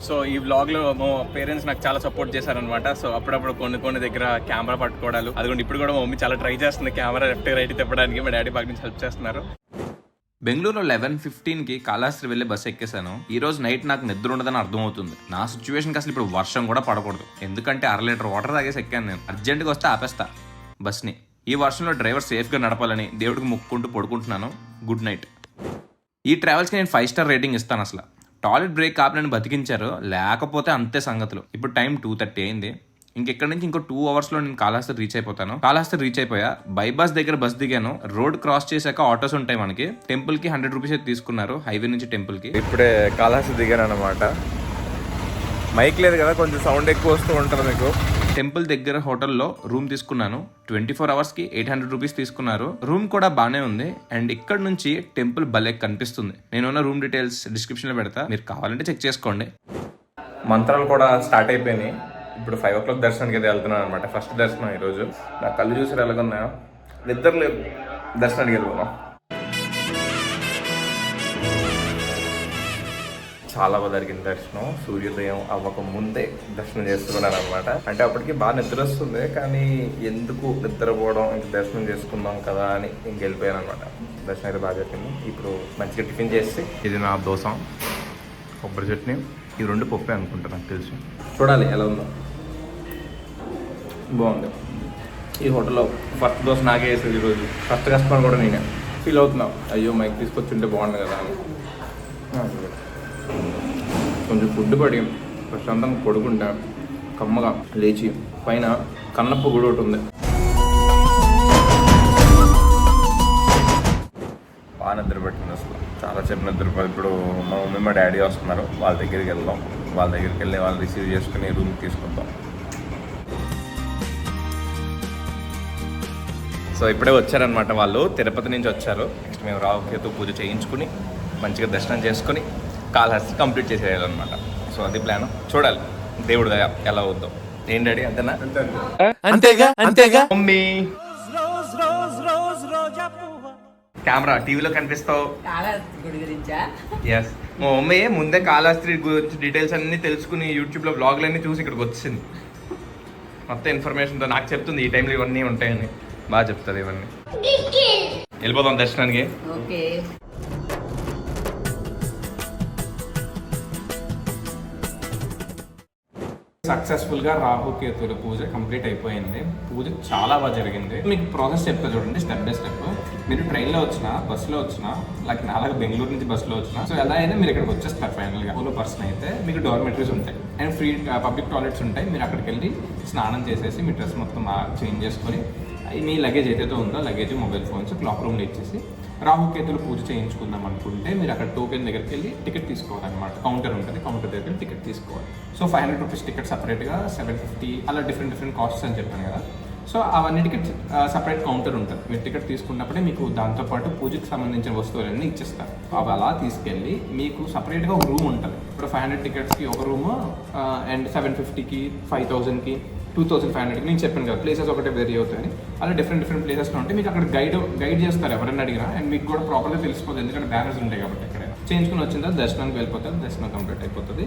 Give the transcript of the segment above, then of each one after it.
So ఈ వ్లాగ్లో మా పేరెంట్స్ నాకు చాలా సపోర్ట్ చేశారనమాట. సో అప్పుడప్పుడు కొన్ని దగ్గర కెమెరా పట్టుకోవడాలు, అదిగోండి ఇప్పుడు కూడా మా మమ్మీ చాలా ట్రై చేస్తుంది కెమెరా లెఫ్ట్ రైట్ తిప్పడానికి. మా డాడీ బాగా నుంచి హెల్ప్ చేస్తున్నారు. బెంగళూరులో 11:15కి కాళహస్తి వెళ్ళే బస్సు ఎక్కేసాను. ఈ రోజు నైట్ నాకు నిద్ర ఉండదని అర్థమవుతుంది. నా సిచ్యువేషన్కి అసలు ఇప్పుడు వర్షం కూడా పడకూడదు, ఎందుకంటే 1.5 లీటర్ వాటర్ తాగేసి ఎక్కాను. నేను అర్జెంట్గా వస్తే ఆపేస్తా బస్ని. ఈ వర్షంలో డ్రైవర్ సేఫ్గా నడపాలని దేవుడికి మొక్కుంటూ పడుకుంటున్నాను. Good night. ఈ ట్రావెల్స్కి నేను 5 స్టార్ రేటింగ్ ఇస్తాను. అసలు టాయిలెట్ బ్రేక్ ఆపి నన్ను బతికించారు, లేకపోతే అంతే సంగతులు. ఇప్పుడు టైం 2:30 అయింది. ఇంకెక్కడి నుంచి ఇంకో 2 అవర్స్లో నేను కాళహస్తి రీచ్ అయిపోతాను. కాళహస్తి రీచ్ అయిపోయా, బైపాస్ దగ్గర బస్ దిగాను. రోడ్ క్రాస్ చేశాక ఆటోస్ ఉంటాయి మనకి. టెంపుల్కి 100 రూపీస్ అయితే తీసుకున్నారు, హైవే నుంచి టెంపుల్కి. ఇప్పుడే కాళహస్తి దిగాను అనమాట. మైక్ లేదు కదా, కొంచెం సౌండ్ ఎక్కువ వస్తూ ఉంటుంది మీకు. టెంపుల్ దగ్గర హోటల్లో రూమ్ తీసుకున్నాను. 24 అవర్స్కి 800 రూపీస్ తీసుకున్నారు. రూమ్ కూడా బాగానే ఉంది. అండ్ ఇక్కడ నుంచి టెంపుల్ భలే కనిపిస్తుంది. నేనున్న రూమ్ డీటెయిల్స్ డిస్క్రిప్షన్లో పెడతా, మీరు కావాలంటే చెక్ చేసుకోండి. మంత్రాలు కూడా స్టార్ట్ అయిపోయినాయి. ఇప్పుడు 5 o'clock దర్శనానికి అయితే వెళ్తున్నాను అనమాట. ఫస్ట్ దర్శనం ఈరోజు. నా కళ్ళు చూసి ఎలాగున్నాయో, నిద్ర లేదు. దర్శనానికి వెళ్ళిపోదాం. చాలా బాగా జరిగింది దర్శనం. సూర్యోదయం అవ్వక ముందే దర్శనం చేసుకున్నాను అనమాట. అంటే అప్పటికి బాగా నిద్ర వస్తుంది, కానీ ఎందుకు నిద్రపోవడం, ఇంక దర్శనం చేసుకుందాం కదా అని ఇంక వెళ్ళిపోయాను అనమాట. దర్శనం అయితే బాగా జరిగింది. ఇప్పుడు మంచిగా టిఫిన్ చేసి, ఇది నా దోశ, కొబ్బరి చట్నీ, ఈ 2 పప్పే అనుకుంటా నాకు తెలిసి. చూడాలి ఎలా ఉందో. బాగుంది. ఈ హోటల్లో ఫస్ట్ దోశ నాకే వేసేది ఈరోజు. ఫస్ట్ కస్టమర్ కూడా నేనే. ఫీల్ అవుతున్నాం, అయ్యో మైక్ తీసుకొచ్చుంటే బాగుంది కదా అని. కొంచెం ఫుడ్ పడి ప్రశాంతంగా పడుకుంటా, కమ్మగా లేచి పైన కన్నప్ప గుడి ఒకటి ఉంది. బాగా నిద్ర పెట్టింది అసలు, చాలా సేపు నిద్రపోయి. ఇప్పుడు మా మమ్మీ మా డాడీ వస్తున్నారు, వాళ్ళ దగ్గరికి వెళ్దాం. వాళ్ళ దగ్గరికి వెళ్ళి వాళ్ళు రిసీవ్ చేసుకుని రూమ్కి తీసుకుంటాం. సో ఇప్పుడే వచ్చారనమాట వాళ్ళు, తిరుపతి నుంచి వచ్చారు. నెక్స్ట్ మేము రాహుకేతు పూజ చేయించుకుని మంచిగా దర్శనం చేసుకుని కాళహస్తి కంప్లీట్ చేసేయాలన్నమాట. సో అది ప్లాన్. చూడాలి దేవుడు దయ ఎలా అవుద్దాం. ఏం డాడీ అంతేనా? అంతేగా అంతేగా. మమ్మీ కెమెరా టీవీలో కనిపిస్తావు. ఎస్, మా మమ్మీ ముందే కాళహస్తి గురించి డీటెయిల్స్ అన్ని తెలుసుకుని యూట్యూబ్లో వ్లాగ్లన్నీ చూసి ఇక్కడికి వచ్చింది. మొత్తం ఇన్ఫర్మేషన్తో నాకు చెప్తుంది ఈ టైంలో ఇవన్నీ ఉంటాయని. బాగా చెప్తుంది ఇవన్నీ. వెళ్ళిపోదాం దర్శనానికి. సక్సెస్ఫుల్గా రాహుకేతుల పూజ కంప్లీట్ అయిపోయింది. పూజ చాలా బాగా జరిగింది. మీకు ప్రాసెస్ చెప్తా చూడండి, స్టెప్ బై స్టెప్. మీరు ట్రైన్లో వచ్చినా, బస్సులో వచ్చినా, లైక్ అలాగే బెంగళూరు నుంచి బస్సులో వచ్చినా, సో ఎలా అయినా మీరు ఇక్కడికి వచ్చేస్తారు ఫైనల్గా. ఓలో పర్సన్ అయితే మీకు డార్మెటరీస్ ఉంటాయి అండ్ ఫ్రీ పబ్లిక్ టాయిలెట్స్ ఉంటాయి. మీరు అక్కడికి వెళ్ళి స్నానం చేసేసి మీ డ్రెస్ మొత్తం చేంజ్ చేసుకొని మీ లగేజ్ ఏదైతే ఉందో లగేజ్, మొబైల్ ఫోన్స్ క్లాక్ రూమ్లో ఇచ్చేసి రాహుకేతులు పూజ చేయించుకుందాం అనుకుంటే మీరు అక్కడ టోకెన్ దగ్గరికి వెళ్ళి టికెట్ తీసుకోవాలన్నమాట. కౌంటర్ ఉంటుంది, కౌంటర్ దగ్గర టికెట్ తీసుకోవాలి. సో 500 రూపీస్ టికెట్ సపరేట్గా, 750 అలా డిఫరెంట్ కాస్ట్స్ అని చెప్పాను కదా. సో అవన్నిటికీ సపరేట్ కౌంటర్ ఉంటుంది. మీరు టికెట్ తీసుకున్నప్పుడే మీకు దాంతోపాటు పూజకి సంబంధించిన వస్తువులన్నీ ఇచ్చేస్తారు. అవి అలా తీసుకెళ్ళి మీకు సపరేట్గా ఒక రూమ్ ఉంటుంది. ఇప్పుడు 500 టికెట్స్కి ఒక రూము, అండ్ 750కి, 5000కి, 2500కి నేను చెప్పాను కదా, ప్లేసెస్ ఒకటే వేరీ అవుతాయని. అలా డిఫరెంట్ ప్లేసెస్లో ఉంటే మీకు అక్కడ గైడ్ చేస్తారు ఎవరైనా అడిగినా. అండ్ మీకు కూడా ప్రాపర్గా తెలిసిపోతుంది, ఎందుకంటే బ్యానర్స్ ఉంటాయి కాబట్టి. ఇక్కడ చేయించుకుని వచ్చిన తర్వాత దర్శనానికి వెళ్ళిపోతారు, దర్శనం కంప్లీట్ అయిపోతుంది.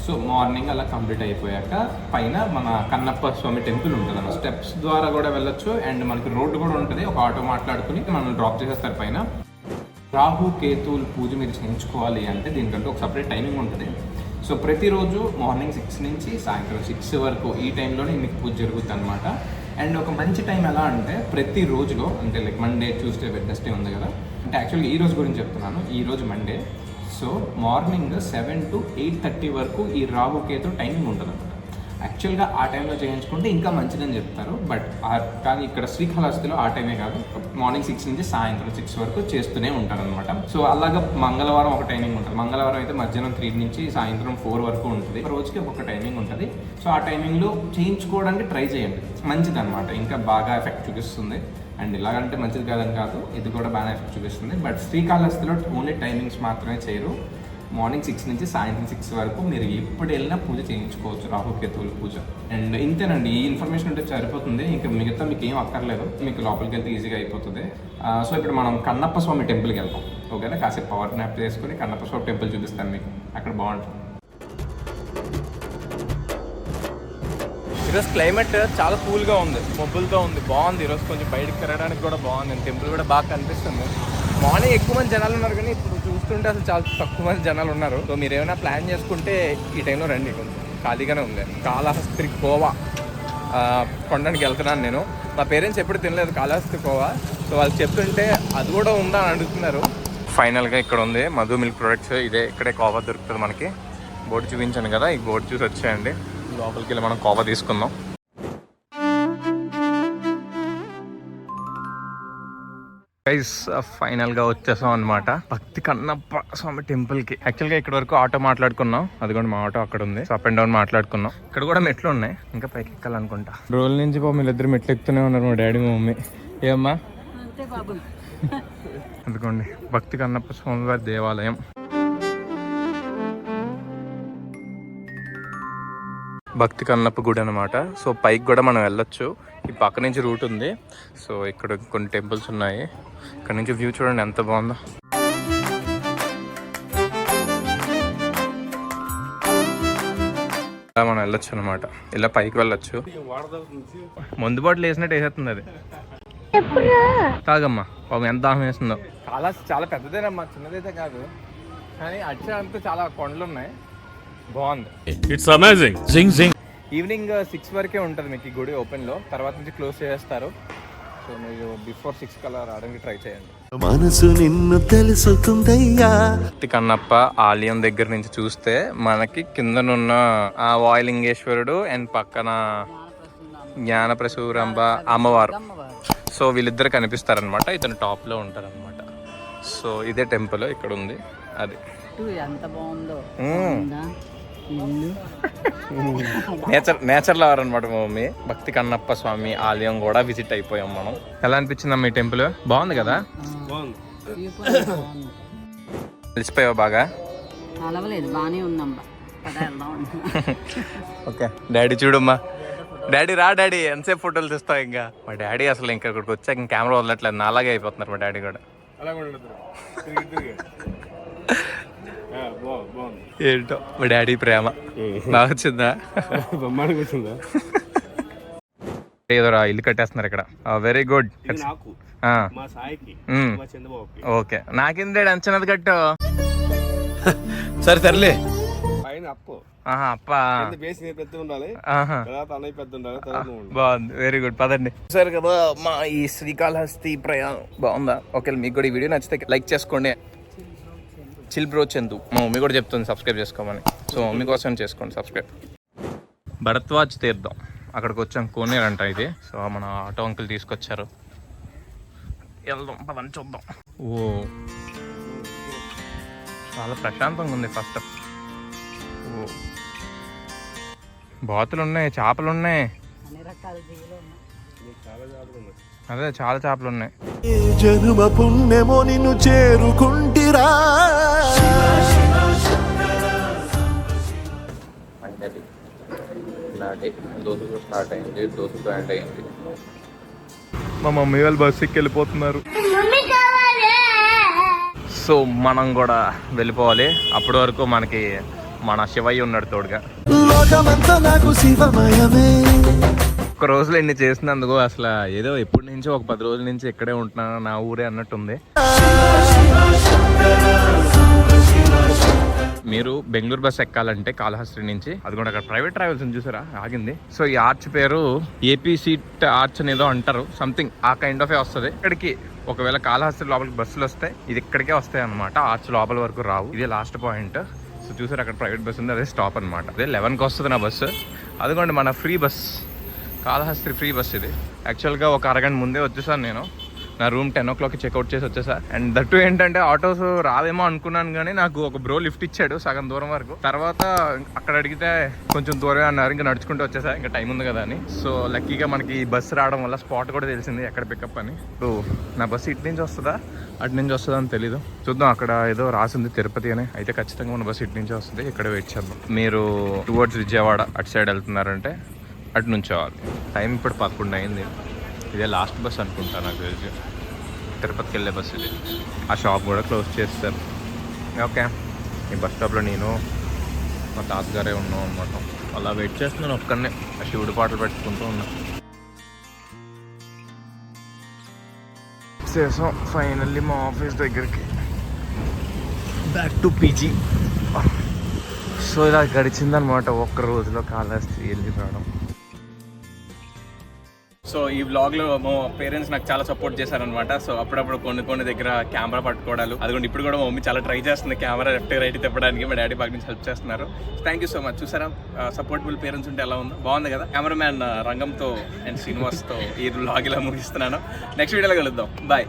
సో మార్నింగ్ అలా కంప్లీట్ అయిపోయాక పైన మన కన్నప్ప స్వామి టెంపుల్ ఉంటుంది అన్న. స్టెప్స్ ద్వారా కూడా వెళ్ళొచ్చు, అండ్ మనకి రోడ్డు కూడా ఉంటుంది. ఒక ఆటో మాట్లాడుకుని మనం డ్రాప్ చేసేస్తారు పైన. రాహుకేతువులు పూజ మీరు చేయించుకోవాలి అంటే దీనికంటే ఒక సపరేట్ టైమింగ్ ఉంటుంది. సో ప్రతిరోజు మార్నింగ్ 6 నుంచి సాయంత్రం 6 వరకు ఈ టైంలోనే మీకు పూజ జరుగుతుంది అనమాట. అండ్ ఒక మంచి టైం ఎలా అంటే ప్రతి రోజులో, అంటే లైక్ మండే, ట్యూస్డే, వెడ్నెస్డే ఉంది కదా, అంటే యాక్చువల్గా ఈ రోజు గురించి చెప్తున్నాను. ఈ రోజు మండే. సో మార్నింగ్ 7 to 8:30 వరకు ఈ రాహుకేతు టైమింగ్ ఉంటుంది అనమాట. యాక్చువల్గా ఆ టైంలో చేయించుకుంటే ఇంకా మంచిదని చెప్తారు. బట్ కానీ ఇక్కడ శ్రీకాళహస్తిలో ఆ టైమే కాదు, మార్నింగ్ 6 నుంచి సాయంత్రం 6 వరకు చేస్తూనే ఉంటారనమాట. సో అలాగా మంగళవారం ఒక టైమింగ్ ఉంటుంది. మంగళవారం అయితే మధ్యాహ్నం 3 నుంచి సాయంత్రం 4 వరకు ఉంటుంది. రోజుకి ఒక్కొక్క టైమింగ్ ఉంటుంది. సో ఆ టైమింగ్లో చేయించుకోవడానికి ట్రై చేయండి, మంచిది అనమాట. ఇంకా బాగా ఎఫెక్ట్ చూపిస్తుంది. అండ్ ఇలాగంటే మంచిది కాదని కాదు, ఇది కూడా బాగా ఎఫెక్ట్ చూపిస్తుంది. బట్ శ్రీకాళహస్తిలో ఓన్లీ టైమింగ్స్ మాత్రమే చేయరు. మార్నింగ్ 6 నుంచి సాయంత్రం 6 వరకు మీరు ఎప్పుడు వెళ్ళినా పూజ చేయించుకోవచ్చు, రాహుకేతువుల పూజ. అండ్ ఇంతేనండి, ఈ ఇన్ఫర్మేషన్ ఉంటే సరిపోతుంది. ఇంకా మిగతా మీకు ఏం అక్కర్లేదు, మీకు లోపలికి వెళ్తే ఈజీగా అయిపోతుంది. సో ఇప్పుడు మనం కన్నప్ప స్వామి టెంపుల్కి వెళ్తాం. ఓకేనా, కాసేపు పవర్ న్యాప్ చేసుకుని కన్నప్ప స్వామి టెంపుల్ చూపిస్తాను మీకు, అక్కడ బాగుంటుంది. ఈరోజు క్లైమేట్ చాలా కూల్గా ఉంది, మబ్బులతో ఉంది, బాగుంది. ఈరోజు కొంచెం బయటకు తిరగడానికి కూడా బాగుంది, టెంపుల్ కూడా బాగా కనిపిస్తుంది. మార్నింగ్ ఎక్కువ మంది జనాలు ఉన్నారు కానీ ఇప్పుడు చూస్తుంటే అసలు చాలా తక్కువ మంది జనాలు ఉన్నారు. సో మీరు ఏమైనా ప్లాన్ చేసుకుంటే ఈ టైంలో రండి, కొంచెం ఖాళీగానే ఉంది. కాళహస్తి కోవా కొనడానికి వెళ్తున్నాను నేను. మా పేరెంట్స్ ఎప్పుడు తినలేదు కాళహస్తి కోవా, సో వాళ్ళు చెప్తుంటే అది కూడా ఉందా అని అడుగుతున్నారు. ఫైనల్గా ఇక్కడ ఉంది మధు మిల్క్ ప్రొడక్ట్స్. ఇదే ఇక్కడే కోవా దొరుకుతుంది మనకి. బోర్డు చూపించాను కదా, ఈ బోర్డు చూసి వచ్చేయండి. లోపలికి వెళ్ళి మనం కోవా తీసుకుందాం. గైస్ ఫైనల్గా వచ్చేసాం అనమాట భక్తి కన్నప్ప స్వామి టెంపుల్కి. యాక్చువల్గా ఇక్కడ వరకు ఆటో మాట్లాడుకున్నాం, అది కూడా మా ఆటో అక్కడ ఉంది. సో అప్ అండ్ డౌన్ మాట్లాడుకున్నాం. ఇక్కడ కూడా మెట్లు ఉన్నాయి, ఇంకా పైకి ఎక్కాలనుకుంటా. రోజుల నుంచి వీళ్ళిద్దరు మెట్లు ఎక్కుతూనే ఉన్నారు, మా డాడీ మా మమ్మీ. ఏమ్మా అందుకోండి భక్తి కన్నప్ప స్వామి వారి దేవాలయం. భక్తి కన్నప్ప గుడి అనమాట. సో పైకి కూడా మనం వెళ్ళొచ్చు, ఈ పక్క నుంచి రూట్ ఉంది. సో ఇక్కడ కొన్ని టెంపుల్స్ ఉన్నాయి. ఇక్కడ నుంచి వ్యూ చూడండి ఎంత బాగుందో. ఇలా మనం వెళ్ళొచ్చు అనమాట, ఇలా పైకి వెళ్ళొచ్చు. ముందు బాటలు వేసినట్టు వేసేస్తుంది అది. తాగమ్మా పాపం ఎంత దాహం వేస్తుందో. చాలా పెద్దదేనమ్మా, చిన్నదైతే కాదు. కానీ అటు అంతా చాలా కొండలు ఉన్నాయి, బాగుంది. It's amazing. జింగ్ జింగ్. ఈవినింగ్ 6 వరకే ఉంటుంది మీకు ఈ గుడి ఓపెన్లో, తర్వాత నుంచి క్లోజ్ చేస్తారు. సో మీరు బిఫోర్ 6 కల్లా రావడానికి ట్రై చేయండి. మనసు నిన్ను తెలుసుకుందయ్యా. భక్తి కన్నప్ప ఆలయం దగ్గర నుంచి చూస్తే మనకి కిందనున్న ఆ వాయులింగేశ్వరుడు అండ్ పక్కన జ్ఞానప్రసూరంబ అమ్మవారు, సో వీళ్ళిద్దరు కనిపిస్తారనమాట. ఇతను టాప్లో ఉంటారనమాట. సో ఇదే టెంపుల్ ఇక్కడ ఉంది. అది ఎంత బాగుందో. నేచర్ లవర్ అనమాట మా మమ్మీ. భక్తి కన్నప్ప స్వామి ఆలయం కూడా విజిట్ అయిపోయాం మనం. ఎలా అనిపించిందమ్మా ఈ టెంపుల్? బాగుంది కదా? తెలిసిపోయావు బాగా? అలవలేదు, బాగానే ఉందమ్మా. ఓకే డాడీ చూడమ్మా. డాడీ రా డాడీ, ఎంతసేపు ఫోటోలు తీస్తావు? ఇంకా మా డాడీ అసలు ఇంకా ఇక్కడికి వచ్చాక ఇంకా కెమెరా వదలట్లేదు, నాలాగే అయిపోతున్నారు మా డాడీ కూడా. ఏంటో మా డాడీ ప్రేమ బాగా వచ్చిందా? ఏదో రా ఇల్లు కట్టేస్తున్నారు ఇక్కడ. Very good. ఓకే నాకిందే అంచనది కట్టు. సరే సర్లే. బాగుంది, వెరీ గుడ్. పదండి. సరే కదా మా ఈ శ్రీకాళహస్తి ప్రయాణం బాగుందా? ఓకే మీకు కూడా ఈ వీడియో నచ్చితే లైక్ చేసుకోండి. చిల్ బ్రో చందు మా మమ్మీ కూడా చెప్తుంది సబ్స్క్రైబ్ చేసుకోమని, సో మమ్మీ కోసం చేసుకోండి సబ్స్క్రైబ్. భరద్వాజ్ తీర్థం అక్కడికి వచ్చాం, కోనేరు అంట ఇది. సో మన ఆటో అంకుల్ తీసుకొచ్చారు, వెళ్దాం పదని చూద్దాం. ఓ చాలా ప్రశాంతంగా ఉంది. ఫస్ట్ ఓ బాతులు ఉన్నాయి, చేపలు ఉన్నాయి, అదే చాలా చేపలు ఉన్నాయి. జనుమ పుణ్యమో నిన్ను చేరుకుంటిరా. స్టార్ట్ అయింది, దోశ ప్లాంట్ అయింది. మా మమ్మీ వాళ్ళు బస్సుకి వెళ్ళిపోతున్నారు. సో మనం కూడా వెళ్ళిపోవాలి. అప్పటి వరకు మనకి మన శివయ్య ఉన్నాడు తోడుగా. లోకమంతా నాకు శివమయమే. ఒక రోజులు ఎన్ని చేసినందుకు అసలు ఏదో ఎప్పటి నుంచో ఒక 10 రోజుల నుంచి ఇక్కడే ఉంటున్నాను, నా ఊరే అన్నట్టుంది. మీరు బెంగళూరు బస్ ఎక్కాలంటే కాళహస్తి నుంచి, అది కూడా అక్కడ ప్రైవేట్ ట్రావెల్స్ చూసారా ఆగింది. సో ఈ ఆర్చ్ పేరు ఏపీ సీట్ ఆర్చ్ అనేదో అంటారు, సంథింగ్ ఆ కైండ్ ఆఫ్ వస్తుంది. ఇక్కడికి ఒకవేళ కాళహస్తి లోపలికి బస్సులు వస్తాయి, ఇది ఇక్కడికే వస్తాయి అనమాట. ఆర్చ్ లోపల వరకు రావు, ఇదే లాస్ట్ పాయింట్. సో చూసారు అక్కడ ప్రైవేట్ బస్ ఉంది, అదే స్టాప్ అనమాట. అదే 11కి వస్తుంది నా బస్సు. అదిగోండి మన free bus, Kalahasti free bus ఇది. యాక్చువల్గా ఒక అరగంట ముందే వచ్చేసాను నేను. నా రూమ్ 10 o'clockకి చెక్అవుట్ చేసి వచ్చేసా. అండ్ దట్టు ఏంటంటే ఆటోస్ రావేమో అనుకున్నాను, కానీ నాకు ఒక బ్రో లిఫ్ట్ ఇచ్చాడు సగం దూరం వరకు. తర్వాత అక్కడ అడిగితే కొంచెం దూరమే అన్నారు, ఇంకా నడుచుకుంటూ వచ్చేసా, ఇంకా టైం ఉంది కదా అని. సో లక్కీగా మనకి బస్సు రావడం వల్ల స్పాట్ కూడా తెలిసింది ఎక్కడ పికప్ అని. సో నా బస్సు ఇటు నుంచి వస్తుందా అటు నుంచి వస్తుందా అని తెలీదు, చూద్దాం. అక్కడ ఏదో రాసింది తిరుపతి అని, అయితే ఖచ్చితంగా మన బస్సు ఇటు నుంచి వస్తుంది, ఇక్కడ వెయిట్ చేద్దాం. మీరు టువర్డ్స్ విజయవాడ అటు సైడ్ వెళ్తున్నారంటే అటు నుంచి అవ్వాలి. టైం ఇప్పుడు 11 అయింది. ఇదే లాస్ట్ బస్ అనుకుంటా నాకు తెలిసి, తిరుపతికి వెళ్ళే బస్ ఇది. ఆ షాప్ కూడా క్లోజ్ చేస్తారు. ఓకే ఈ బస్ స్టాప్లో నేను మా తాతగారే ఉన్నాం అనమాట. అలా వెయిట్ చేస్తున్నాను ఒక్కడనే శివుడి పాటలు పెట్టుకుంటూ ఉన్నా. చేసాం ఫైనల్లీ మా ఆఫీస్ దగ్గరికి, బ్యాక్ టు పీజీ. సో ఇలా గడిచిందనమాట ఒక్క రోజులో కాళహస్తి వెళ్ళి రావడం. సో ఈ వ్లాగ్లో మా పేరెంట్స్ నాకు చాలా సపోర్ట్ చేశారనమాట. సో అప్పుడప్పుడు కొన్ని దగ్గర కెమెరా పట్టుకోవడాలు, అదిగోండి ఇప్పుడు కూడా మా మమ్మీ చాలా ట్రై చేస్తుంది కెమెరా లెఫ్ట్ రైట్ తిప్పడానికి. మా డాడీ బాగా నుంచి హెల్ప్ చేస్తున్నారు. Thank you so much. చూసారా సపోర్టబుల్ పేరెంట్స్ ఉంటే ఎలా ఉందో, బాగుంది కదా. కెమెరామ్యాన్ రంగంతో అండ్ శ్రీనివాస్తో ఈ వ్లాగ్ ఇలా ముగిస్తున్నాను. నెక్స్ట్ వీడియోలో కలుద్దాం. బాయ్.